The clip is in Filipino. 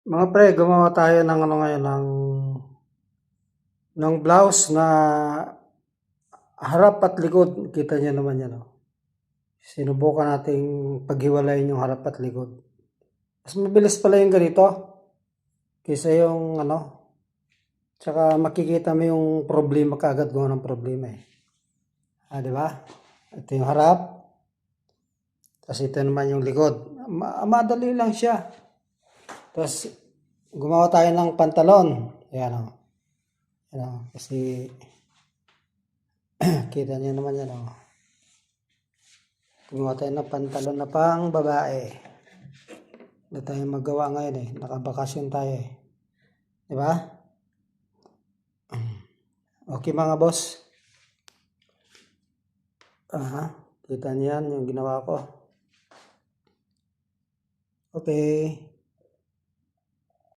Mga pre, gumawa tayo ng ano ngayon, ng blouse na harap at likod. Kita niyo naman yan. Oh. Sinubukan nating paghiwalayin yung harap at likod. Mas mabilis pala yung ganito kaysa yung ano. Tsaka makikita mo yung problema kaagad kung anong problema eh. Di ba? Ito yung harap. Tapos ito naman yung likod. Madali lang siya. Tapos gumawa tayo ng pantalon. Yan o. Kasi kita niyo naman yan o. Gumawa tayo ng pantalon na pang babae. Hindi tayo magawa ngayon eh. Nakabakasyon tayo eh. Diba? Okay mga boss. Kita niyo yan yung ginawa ko. Okay.